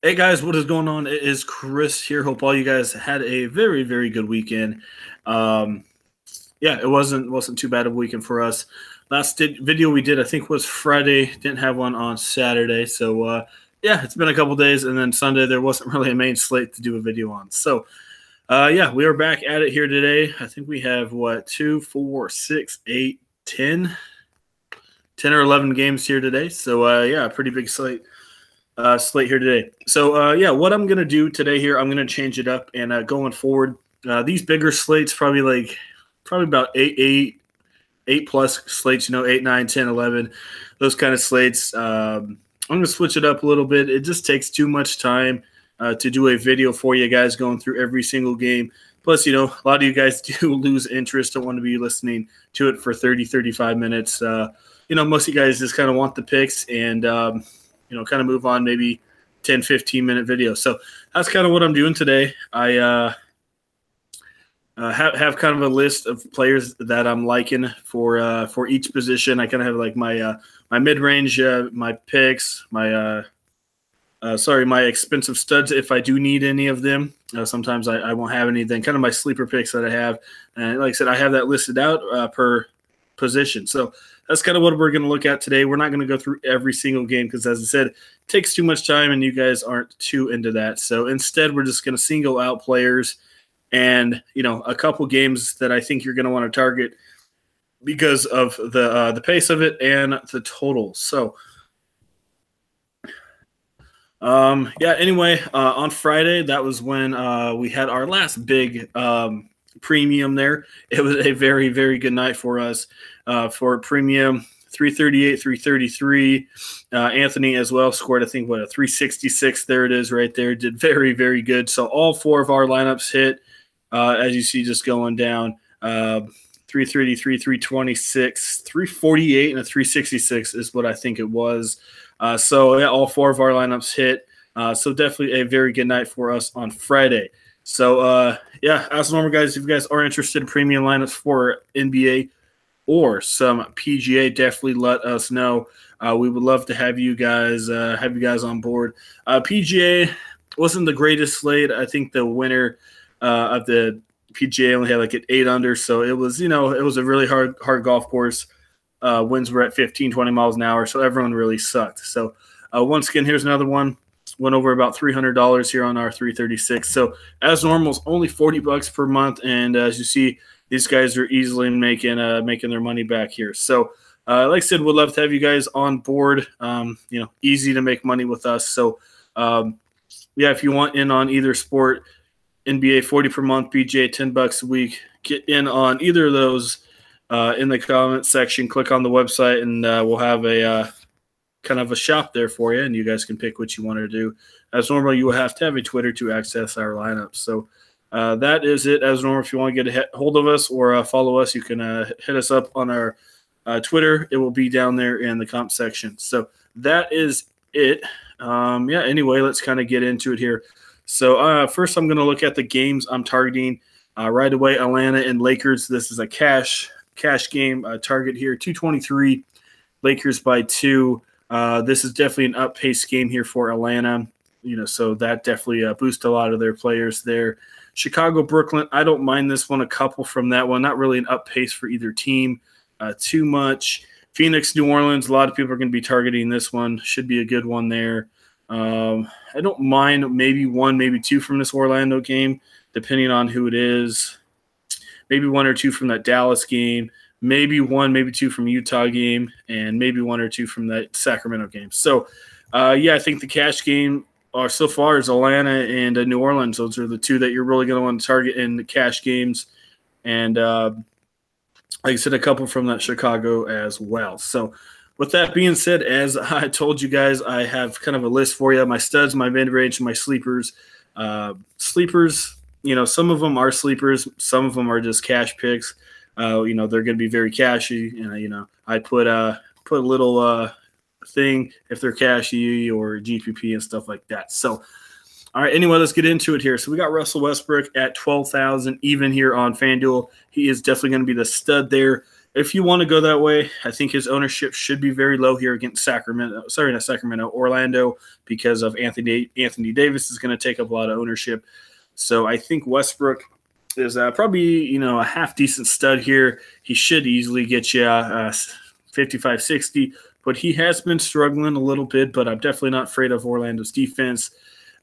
Hey guys, what is going on? It is Chris here. Hope all you guys had a very, very good weekend. Um, yeah, it wasn't too bad of a weekend for us. Video we did, I think, was Friday. Didn't have one on Saturday, so yeah, it's been a couple days, and then Sunday there wasn't really a main slate to do a video on. So yeah, we are back at it here today. I think we have what 2, 4, 6, 8, 10 or 11 games here today. So yeah, a pretty big slate here today. So yeah, what I'm gonna do today here, I'm gonna change it up, and going forward, these bigger slates probably about eight plus slates, 8, 9, 10, 11, those kind of slates. I'm gonna switch it up a little bit. It just takes too much time to do a video for you guys going through every single game. Plus, a lot of you guys do lose interest. Don't want to be listening to it for 30, 35 minutes. Most of you guys just kind of want the picks and kind of move on, maybe 10, 15-minute video. So that's kind of what I'm doing today. I have kind of a list of players that I'm liking for each position. I kind of have like my mid-range, my picks, my expensive studs if I do need any of them. Sometimes I won't have any. Then kind of my sleeper picks that I have. And like I said, I have that listed out per position. So that's kind of what we're going to look at today. We're not going to go through every single game because, as I said, it takes too much time and you guys aren't too into that. So instead, we're just going to single out players and, a couple games that I think you're going to want to target because of the pace of it and the total. So yeah, anyway, on Friday, that was when we had our last big premium there. It was a very, very good night for us for premium. 338, 333. Anthony as well scored, I think, a 366. There it is right there. Did very, very good. So all four of our lineups hit, as you see, just going down. 333, 326, 348, and a 366 is what I think it was. So yeah, all four of our lineups hit. So definitely a very good night for us on Friday. So yeah, as normal, guys, if you guys are interested in premium lineups for NBA or some PGA, definitely let us know. We would love to have you guys on board. PGA wasn't the greatest slate. I think the winner of the PGA only had like an 8 under, so it was it was a really hard golf course. Winds were at 15, 20 miles an hour, so everyone really sucked. So once again, here's another one. Went over about $300 here on our 336. So as normal, it's only $40 per month, and as you see, these guys are easily making their money back here. So like I said, we'd love to have you guys on board. Easy to make money with us. So yeah, if you want in on either sport, NBA 40 per month, PGA $10 a week, get in on either of those. In the comment section, click on the website, and we'll have a kind of a shop there for you, and you guys can pick what you want to do. As normal, you will have to have a Twitter to access our lineup. So that is it. As normal, if you want to get a hold of us or follow us, you can hit us up on our Twitter. It will be down there in the comp section. So that is it. Yeah, anyway, let's kind of get into it here. So first, I'm going to look at the games I'm targeting right away. Atlanta and Lakers. This is a cash game. Target here 223. Lakers by 2. This is definitely an up-paced game here for Atlanta. So that definitely boosts a lot of their players there. Chicago, Brooklyn. I don't mind this one. A couple from that one. Not really an up pace for either team too much. Phoenix, New Orleans. A lot of people are going to be targeting this one. Should be a good one there. I don't mind maybe 1, maybe 2 from this Orlando game, depending on who it is. Maybe 1 or 2 from that Dallas game. Maybe 1, maybe 2 from Utah game, and maybe 1 or 2 from that Sacramento game. So, yeah, I think the cash game so far is Atlanta and New Orleans. Those are the 2 that you're really going to want to target in the cash games. And like I said, a couple from that Chicago as well. So, with that being said, as I told you guys, I have kind of a list for you. My studs, my mid-range, my sleepers. Sleepers, some of them are sleepers. Some of them are just cash picks. They're going to be very cashy. And, I put a little thing if they're cashy or GPP and stuff like that. So, all right, anyway, let's get into it here. So we got Russell Westbrook at 12,000 even here on FanDuel. He is definitely going to be the stud there. if you want to go that way, I think his ownership should be very low here against Sacramento. Sorry, not Sacramento, Orlando, because of Anthony Davis is going to take up a lot of ownership. So I think Westbrook is probably a half decent stud here. He should easily get you 55, 60, but he has been struggling a little bit. But I'm definitely not afraid of Orlando's defense.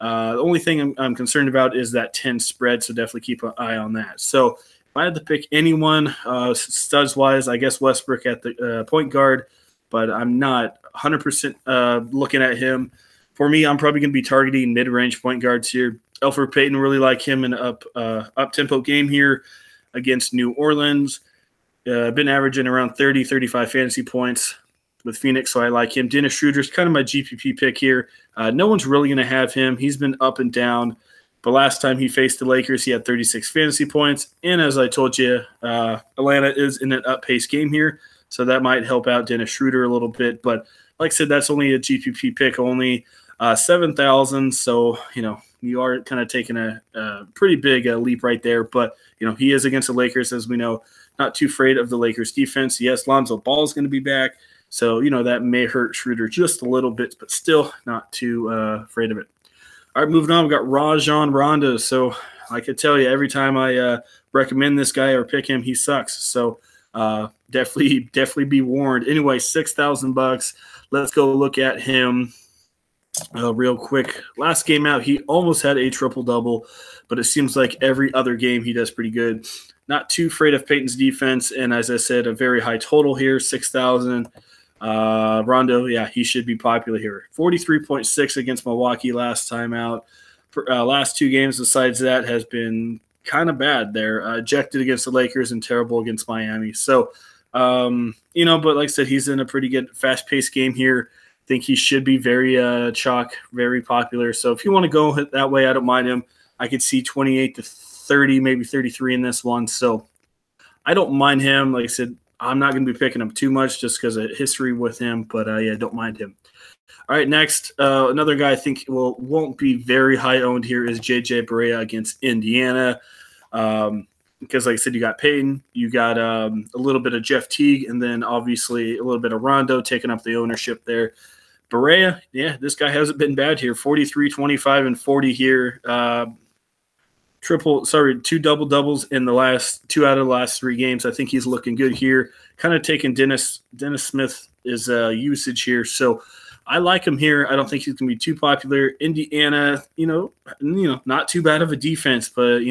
The only thing I'm concerned about is that 10 spread, so definitely keep an eye on that. So if I had to pick anyone studs-wise, I guess Westbrook at the point guard, but I'm not 100% looking at him. For me, I'm probably going to be targeting mid-range point guards here. Elfrid Payton, really like him in an up-tempo game here against New Orleans. Been averaging around 30, 35 fantasy points with Phoenix, so I like him. Dennis Schroeder's kind of my GPP pick here. No one's really going to have him. He's been up and down. But last time he faced the Lakers, he had 36 fantasy points. And as I told you, Atlanta is in an up-paced game here, so that might help out Dennis Schroeder a little bit. But like I said, that's only a GPP pick, only 7,000. So, you are kind of taking a pretty big leap right there. But, he is against the Lakers, as we know. Not too afraid of the Lakers defense. Yes, Lonzo Ball is going to be back. So, that may hurt Schroeder just a little bit, but still not too afraid of it. All right, moving on, we've got Rajon Rondo. So I could tell you every time I recommend this guy or pick him, he sucks. So definitely be warned. Anyway, $6,000. Let's go look at him real quick. Last game out, he almost had a triple-double, but it seems like every other game he does pretty good. Not too afraid of Peyton's defense, and as I said, a very high total here, 6,000. Rondo, yeah, he should be popular here. 43.6 against Milwaukee last time out. Last two games besides that has been kind of bad there. Ejected against the Lakers and terrible against Miami. So, but like I said, he's in a pretty good fast-paced game here. I think he should be very chalk, very popular. So if you want to go that way, I don't mind him. I could see 28 to 30, maybe 33 in this one. So I don't mind him. Like I said, I'm not going to be picking him too much just because of history with him, but yeah, don't mind him. All right, next, another guy I think won't be very high owned here is J.J. Barea against Indiana. Because like I said, you got Payton, you got a little bit of Jeff Teague, and then obviously a little bit of Rondo taking up the ownership there. Barea, yeah, this guy hasn't been bad here. 43, 25, and 40 here. Two double-doubles in the last 2 out of the last 3 games. I think he's looking good here. Kind of taking Dennis Smith is usage here. So I like him here. I don't think he's going to be too popular. Indiana, not too bad of a defense, but,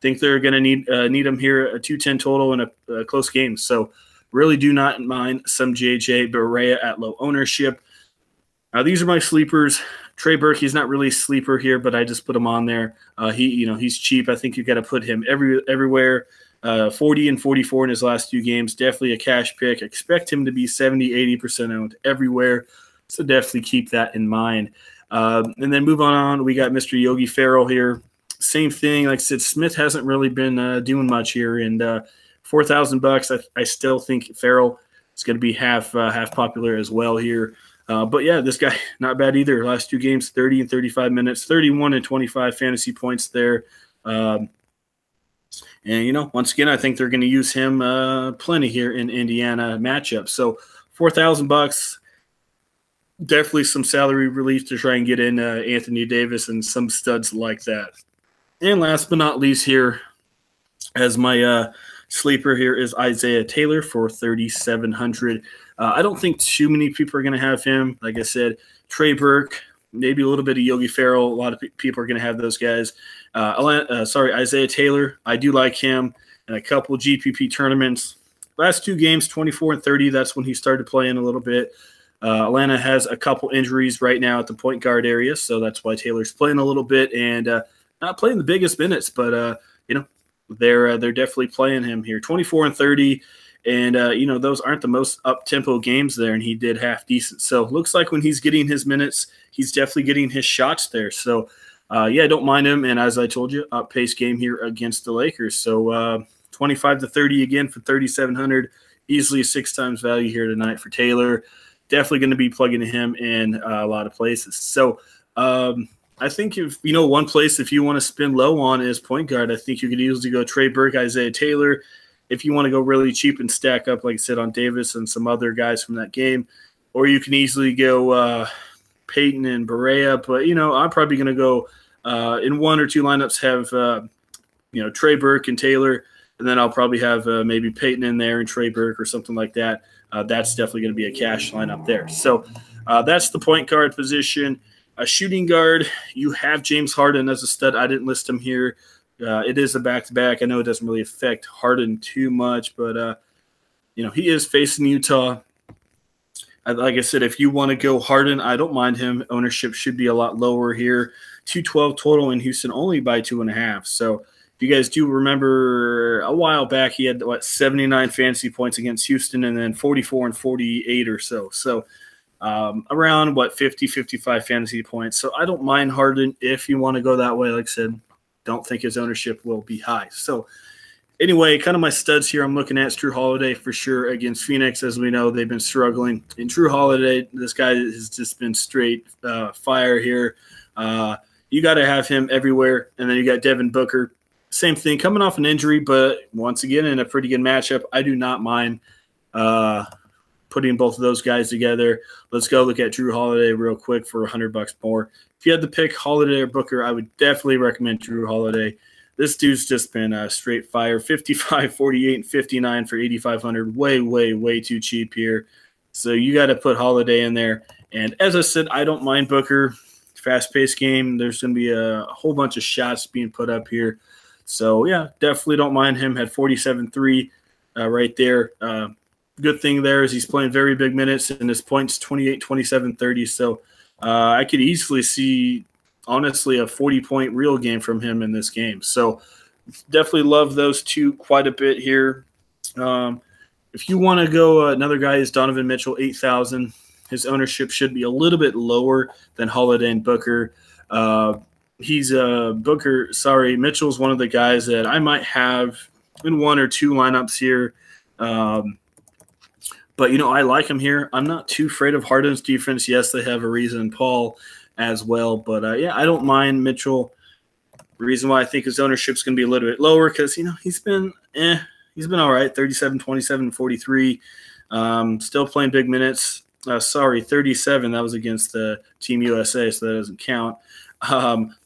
think they're going to need him here, a 210 total in a close game. So really do not mind some J.J. Barea at low ownership. Now, these are my sleepers. Trey Burke, he's not really a sleeper here, but I just put him on there. He's cheap. I think you've got to put him everywhere. 40 and 44 in his last 2 games. Definitely a cash pick. Expect him to be 70, 80% owned everywhere. So definitely keep that in mind. And then move on. We got Mr. Yogi Ferrell here. Same thing. Like I said, Smith hasn't really been doing much here. And $4,000, I still think Ferrell is going to be half popular as well here. But yeah, this guy, not bad either. Last 2 games, 30 and 35 minutes, 31 and 25 fantasy points there. And, once again, I think they're going to use him plenty here in Indiana matchup. So $4,000, definitely some salary relief to try and get in Anthony Davis and some studs like that. And last but not least here, as my sleeper here is Isaiah Taylor for $3,700. I don't think too many people are going to have him. Like I said, Trey Burke, maybe a little bit of Yogi Ferrell. A lot of people are going to have those guys. Isaiah Taylor, I do like him in a couple GPP tournaments. Last 2 games, 24 and 30. That's when he started playing a little bit. Atlanta has a couple injuries right now at the point guard area, so that's why Taylor's playing a little bit and not playing the biggest minutes, but they're definitely playing him here. 24 and 30. And, those aren't the most up-tempo games there, and he did half decent. So looks like when he's getting his minutes, he's definitely getting his shots there. So, I don't mind him. And as I told you, up-pace game here against the Lakers. So 25 to 30 again for $3,700. Easily 6 times value here tonight for Taylor. Definitely going to be plugging him in a lot of places. So I think if one place if you want to spin low on is point guard. I think you could easily go Trey Burke, Isaiah Taylor. if you want to go really cheap and stack up, like I said, on Davis and some other guys from that game. Or you can easily go Peyton and Berea. But, I'm probably going to go in one or two lineups have, Trey Burke and Taylor. And then I'll probably have maybe Peyton in there and Trey Burke or something like that. That's definitely going to be a cash lineup there. So that's the point guard position. A shooting guard, you have James Harden as a stud. I didn't list him here. It is a back-to-back. I know it doesn't really affect Harden too much, but, he is facing Utah. Like I said, if you want to go Harden, I don't mind him. Ownership should be a lot lower here. 212 total in Houston, only by 2.5. So if you guys do remember a while back, he had, 79 fantasy points against Houston and then 44 and 48 or so. So around, 50, 55 fantasy points. So I don't mind Harden if you want to go that way. Like I said, don't think his ownership will be high. So anyway, kind of my studs here I'm looking at is Drew Holiday for sure against Phoenix. As we know, they've been struggling. And Drew Holiday, this guy has just been straight fire here. You got to have him everywhere. And then you got Devin Booker. Same thing, coming off an injury, but once again, in a pretty good matchup. I do not mind putting both of those guys together. Let's go look at Drew Holiday real quick for $100 more. If you had to pick Holiday or Booker, I would definitely recommend Drew Holiday. This dude's just been straight fire, 55, 48, and 59 for 8,500. Way, way, way too cheap here. So you got to put Holiday in there. And as I said, I don't mind Booker. Fast-paced game. There's going to be a whole bunch of shots being put up here. So, yeah, definitely don't mind him. Had 47-3 right there. Good thing there is he's playing very big minutes, and his points 28, 27, 30. So I could easily see, honestly, a 40-point real game from him in this game. So definitely love those two quite a bit here. If you want to go, another guy is Donovan Mitchell, 8,000. His ownership should be a little bit lower than Holiday and Booker. Mitchell's one of the guys that I might have in one or two lineups here. But, I like him here. I'm not too afraid of Harden's defense. Yes, they have Ariza and Paul as well. But, I don't mind Mitchell. The reason why I think his ownership is going to be a little bit lower because, he's been all right, 37, 27, 43. Still playing big minutes. 37. That was against the Team USA, so that doesn't count.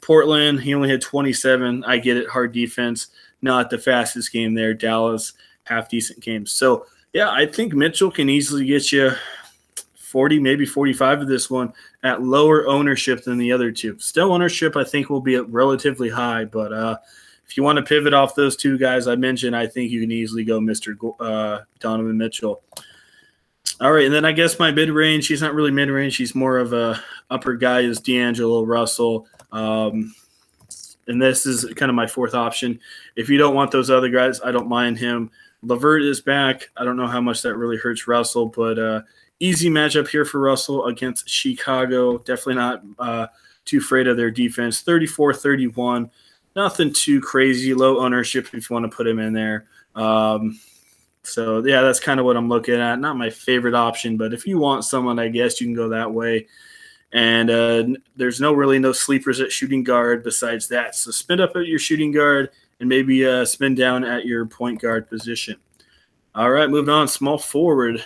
Portland, he only had 27. I get it, hard defense, not the fastest game there. Dallas, half-decent games. So, yeah, I think Mitchell can easily get you 40, maybe 45 of this one at lower ownership than the other two. Still ownership, I think, will be relatively high, but if you want to pivot off those two guys I mentioned, I think you can easily go Mr. Donovan Mitchell. All right, and then I guess my mid-range, he's not really mid-range. He's more of a upper guy is D'Angelo Russell. And this is kind of my fourth option. If you don't want those other guys, I don't mind him. LeVert is back. I don't know how much that really hurts Russell, but easy matchup here for Russell against Chicago. Definitely not too afraid of their defense. 34-31. Nothing too crazy. Low ownership if you want to put him in there. So, yeah, that's kind of what I'm looking at. Not my favorite option, but if you want someone, I guess you can go that way. And there's no sleepers at shooting guard besides that. So spin up at your shooting guard and maybe spin down at your point guard position. All right, moving on. Small forward.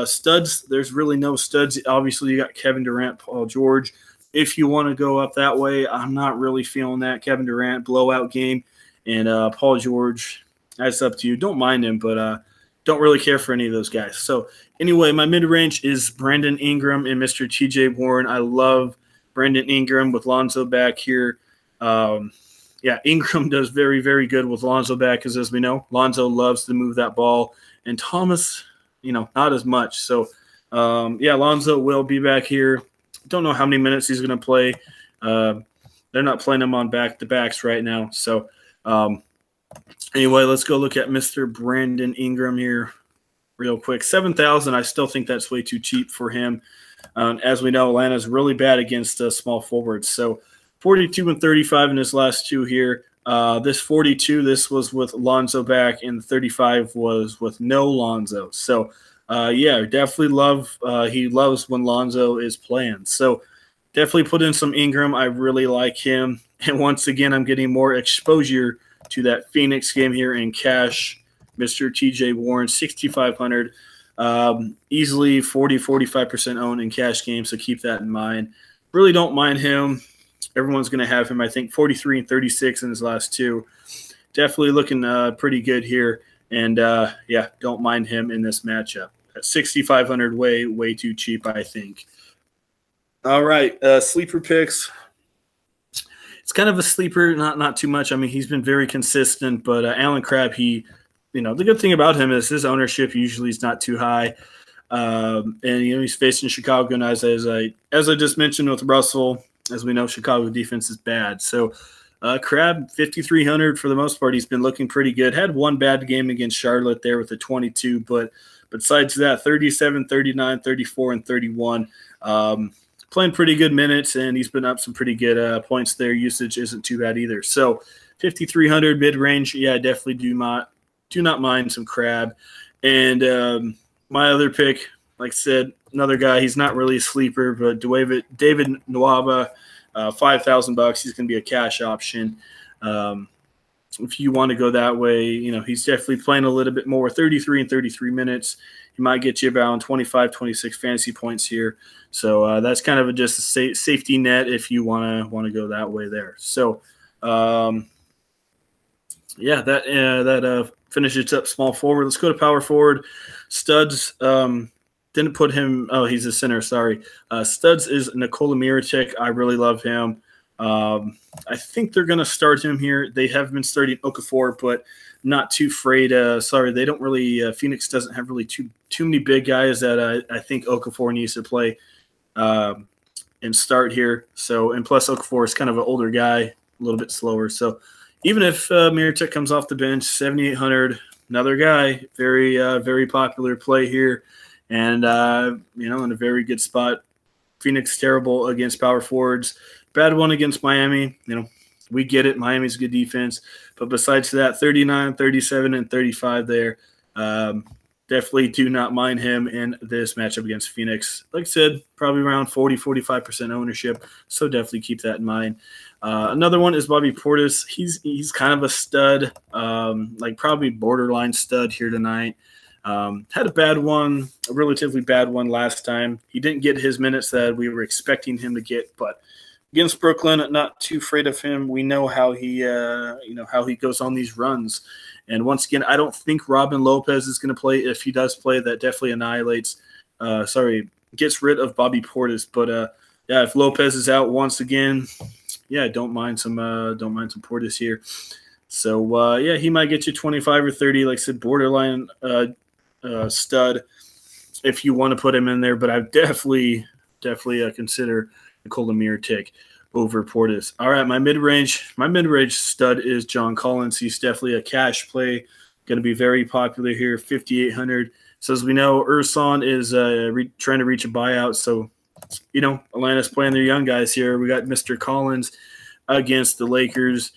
Studs, there's really no studs. Obviously, you got Kevin Durant, Paul George. If you want to go up that way, I'm not really feeling that. Kevin Durant, blowout game. And Paul George, that's up to you. Don't mind him, but don't really care for any of those guys. So anyway, my mid-range is Brandon Ingram and Mr. TJ Warren. I love Brandon Ingram with Lonzo back here. Ingram does very, very good with Lonzo back because, as we know, Lonzo loves to move that ball. And Thomas, not as much. So, Lonzo will be back here. Don't know how many minutes he's going to play. They're not playing him on back-to-backs right now. So, anyway, let's go look at Mr. Brandon Ingram here real quick. 7,000, I still think that's way too cheap for him. As we know, Atlanta's really bad against small forwards. So 42 and 35 in his last two here. This 42, this was with Lonzo back, and 35 was with no Lonzo. So, definitely he loves when Lonzo is playing. So definitely put in some Ingram. I really like him. And once again, I'm getting more exposure to that Phoenix game here in cash. Mr. TJ Warren, 6,500. Easily 45% owned in cash games, so keep that in mind. Really don't mind him. Everyone's going to have him, I think, 43 and 36 in his last two. Definitely looking pretty good here. And, yeah, don't mind him in this matchup. At 6,500, way too cheap, I think. All right, sleeper picks. It's kind of a sleeper, not too much. I mean, he's been very consistent, but Alan Crabb, the good thing about him is his ownership usually is not too high. And, he's facing Chicago, and as I just mentioned with Russell, as we know, Chicago defense is bad. So Crabb, 5,300 for the most part. He's been looking pretty good. Had one bad game against Charlotte there with a 22, but besides that, 37, 39, 34, and 31. Playing pretty good minutes, and he's been up some pretty good points there. Usage isn't too bad either. So 5,300 mid-range, yeah, definitely do not mind some Crabb. And my other pick, like I said, another guy, he's not really a sleeper, but David Nwaba, $5,000. He's going to be a cash option. If you want to go that way, he's definitely playing a little bit more, 33 and 33 minutes. He might get you around 25, 26 fantasy points here. So that's kind of just a safety net if you want to go that way there. So, yeah, that finishes up small forward. Let's go to power forward. Studs, didn't put him – oh, he's a center, sorry. Studs is Nikola Mirotic. I really love him. I think they're going to start him here. They have been starting Okafor, but not too afraid. Sorry, they don't really Phoenix doesn't have really too many big guys that I think Okafor needs to play and start here. So, and plus Okafor is kind of an older guy, a little bit slower. So even if Mirotic comes off the bench, 7,800, another guy, very popular play here, and in a very good spot. Phoenix terrible against power forwards. Bad one against Miami. We get it. Miami's a good defense. But besides that, 39, 37, and 35 there. Definitely do not mind him in this matchup against Phoenix. Like I said, probably around 40, 45% ownership. So definitely keep that in mind. Another one is Bobby Portis. He's kind of a stud, like probably borderline stud here tonight. Had a relatively bad one last time. He didn't get his minutes that we were expecting him to get, but against Brooklyn, not too afraid of him. We know how he goes on these runs. And once again, I don't think Robin Lopez is going to play. If he does play, that definitely gets rid of Bobby Portis. But yeah, if Lopez is out once again, yeah, don't mind some Portis here. So yeah, he might get you 25 or 30, like I said, borderline stud if you want to put him in there. But I definitely consider Nikola Mirotic over Portis. All right, my mid-range stud is John Collins. He's definitely a cash play, going to be very popular here, 5,800. So as we know, Ersan is trying to reach a buyout. So, Atlanta's playing their young guys here. We got Mr. Collins against the Lakers.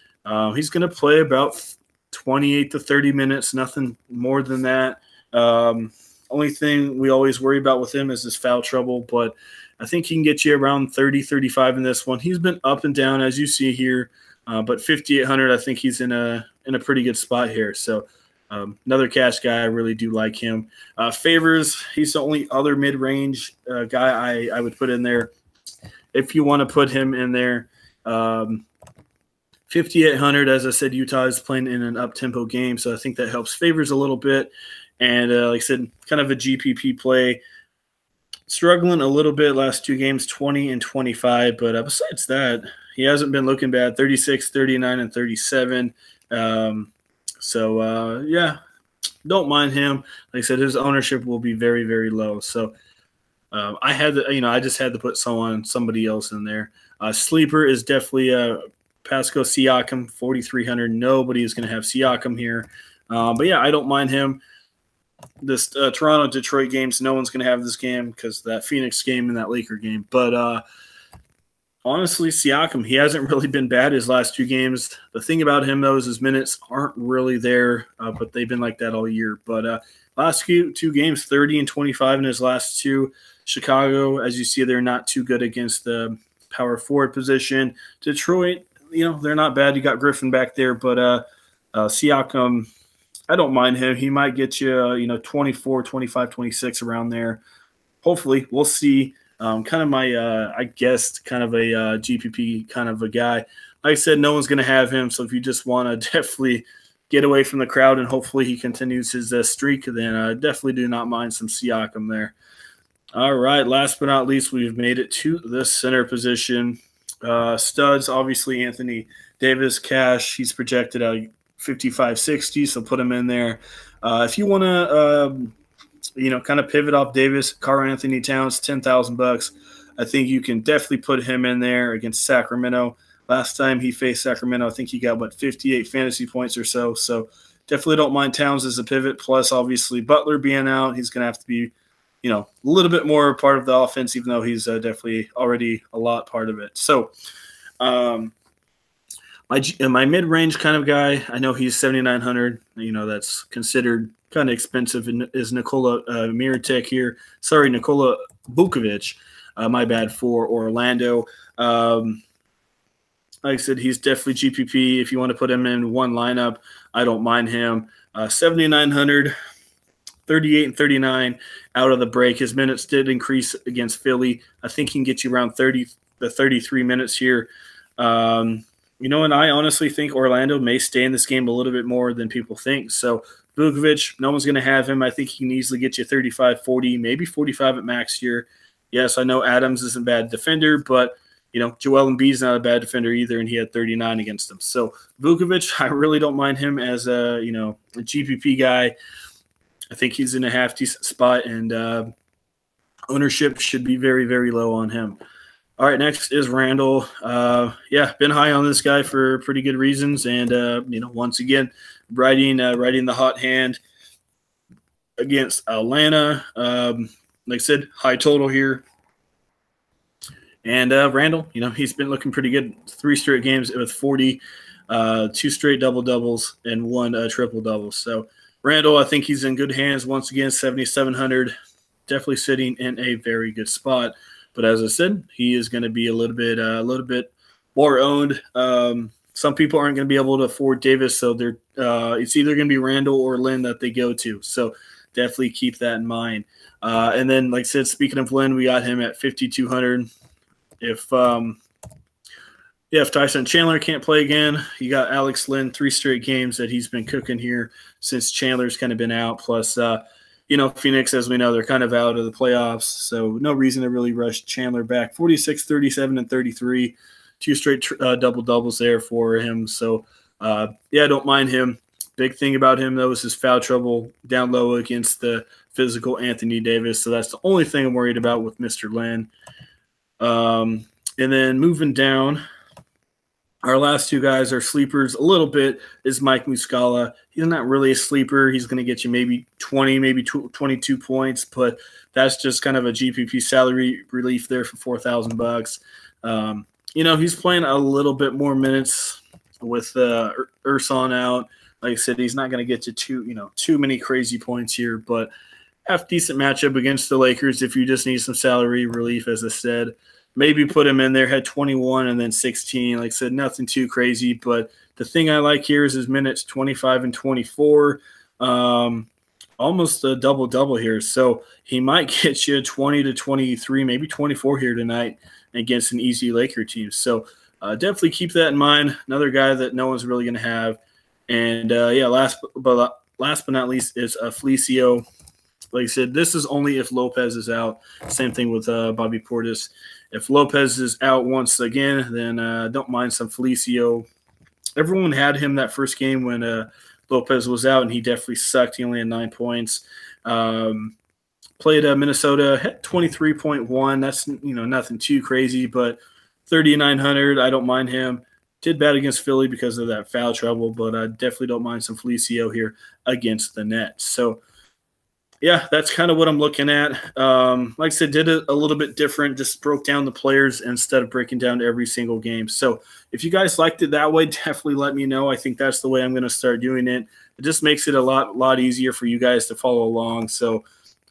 He's going to play about 28 to 30 minutes, nothing more than that. Only thing we always worry about with him is his foul trouble, but I think he can get you around 30, 35 in this one. He's been up and down, as you see here, but 5,800, I think he's in a pretty good spot here. So another cash guy, I really do like him. Favors, he's the only other mid-range guy I would put in there. If you want to put him in there, 5,800, as I said, Utah is playing in an up-tempo game, so I think that helps Favors a little bit. And like I said, kind of a GPP play. Struggling a little bit last two games, 20 and 25. But besides that, he hasn't been looking bad, 36, 39, and 37. Yeah, don't mind him. Like I said, his ownership will be very, very low. So I just had to put somebody else in there. Sleeper is definitely Pascal Siakam, 4,300. Nobody is going to have Siakam here. But yeah, I don't mind him. This Toronto-Detroit games, no one's going to have this game because that Phoenix game and that Laker game. But honestly, Siakam, he hasn't really been bad his last two games. The thing about him, though, is his minutes aren't really there, but they've been like that all year. But last two games, 30 and 25 in his last two. Chicago, as you see, they're not too good against the power forward position. Detroit, they're not bad. You got Griffin back there, but Siakam, I don't mind him. He might get you, 24, 25, 26 around there. Hopefully, we'll see. Kind of my, I guess, kind of a GPP kind of a guy. Like I said, no one's going to have him. So if you just want to definitely get away from the crowd and hopefully he continues his streak, then definitely do not mind some Siakam there. All right, last but not least, we've made it to the center position. Studs, obviously, Anthony Davis, cash. He's projected at 55-60, so put him in there. If you want to, kind of pivot off Davis, Karl Anthony Towns, $10,000. I think you can definitely put him in there against Sacramento. Last time he faced Sacramento, I think he got, 58 fantasy points or so. So definitely don't mind Towns as a pivot. Plus, obviously, Butler being out, he's going to have to be, a little bit more part of the offense, even though he's definitely already a lot part of it. So my mid-range kind of guy, I know he's 7,900. That's considered kind of expensive, is Nikola Mirotic here. Sorry, Nikola Vukovic. My bad for Orlando. Like I said, he's definitely GPP. If you want to put him in one lineup, I don't mind him. 7,900. 38 and 39 out of the break. His minutes did increase against Philly. I think he can get you around 30 to 33 minutes here. And I honestly think Orlando may stay in this game a little bit more than people think. So Vukovic, no one's going to have him. I think he can easily get you 35, 40, maybe 45 at max here. Yes, I know Adams isn't a bad defender, but Joel Embiid's not a bad defender either, and he had 39 against him. So Vukovic, I really don't mind him as a GPP guy. I think he's in a half decent spot, and ownership should be very, very low on him. All right, next is Randall. Been high on this guy for pretty good reasons, and once again, riding the hot hand against Atlanta. Like I said, high total here. And Randall, he's been looking pretty good. 3 straight games with 40, 2 straight double-doubles, and 1 triple-double. So Randall, I think he's in good hands once again, 7,700, definitely sitting in a very good spot. But as I said, he is going to be a little bit more owned. Some people aren't going to be able to afford Davis, so it's either going to be Randall or Lynn that they go to. So definitely keep that in mind. And then, like I said, speaking of Lynn, we got him at 5,200. If Tyson Chandler can't play again, you got Alex Lynn, 3 straight games that he's been cooking here since Chandler's kind of been out. Plus, Phoenix, as we know, they're kind of out of the playoffs, so no reason to really rush Chandler back. 46, 37, and 33, 2 straight double-doubles there for him. So, I don't mind him. Big thing about him, though, is his foul trouble down low against the physical Anthony Davis. So that's the only thing I'm worried about with Mr. Lynn. And then moving down, our last 2 guys are sleepers a little bit, is Mike Muscala. He's not really a sleeper. He's going to get you maybe 20, maybe 22 points, but that's just kind of a GPP salary relief there for $4,000. He's playing a little bit more minutes with Ersan out. Like I said, he's not going to get you too many crazy points here, but half decent matchup against the Lakers if you just need some salary relief, as I said. Maybe put him in there, had 21 and then 16. Like I said, nothing too crazy. But the thing I like here is his minutes 25 and 24. Almost a double-double here. So he might get you 20 to 23, maybe 24 here tonight against an easy Laker team. So definitely keep that in mind. Another guy that no one's really going to have. And, last but not least is Felicio. Like I said, this is only if Lopez is out. Same thing with Bobby Portis. If Lopez is out once again, then don't mind some Felicio. Everyone had him that first game when Lopez was out, and he definitely sucked. He only had 9 points. Played Minnesota, had 23.1. That's nothing too crazy, but 3,900. I don't mind him. Did bad against Philly because of that foul trouble, but I definitely don't mind some Felicio here against the Nets. So, that's kind of what I'm looking at. Like I said, did it a little bit different, just broke down the players instead of breaking down every single game. So if you guys liked it that way, definitely let me know. I think that's the way I'm going to start doing it. It just makes it a lot easier for you guys to follow along. So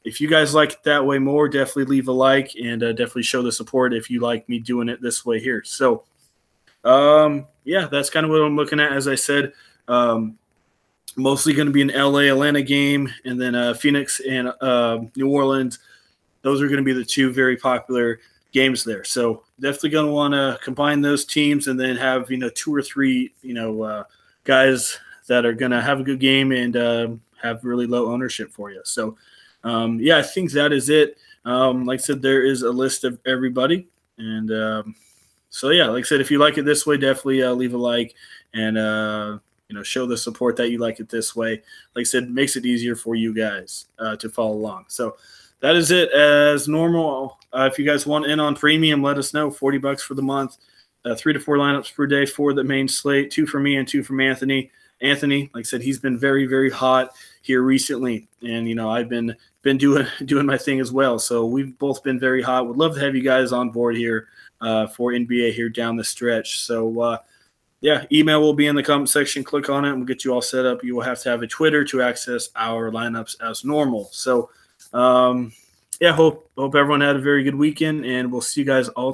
if you guys like it that way more, definitely leave a like and definitely show the support if you like me doing it this way here. So, that's kind of what I'm looking at. As I said, Mostly going to be an LA Atlanta game, and then Phoenix and New Orleans. Those are going to be the two very popular games there. So definitely going to want to combine those teams and then have two or three guys that are going to have a good game and have really low ownership for you. So I think that is it. Like I said, there is a list of everybody, and like I said, if you like it this way, definitely leave a like and show the support that you like it this way. Like I said, it makes it easier for you guys to follow along. So that is it as normal. If you guys want in on premium, let us know. $40 for the month, 3 to 4 lineups per day for the main slate, 2 for me and 2 from Anthony. Anthony, like I said, he's been very, very hot here recently, and I've been doing my thing as well. So we've both been very hot. Would love to have you guys on board here for NBA here down the stretch. So email will be in the comment section. Click on it, and we'll get you all set up. You will have to have a Twitter to access our lineups as normal. So hope everyone had a very good weekend, and we'll see you guys all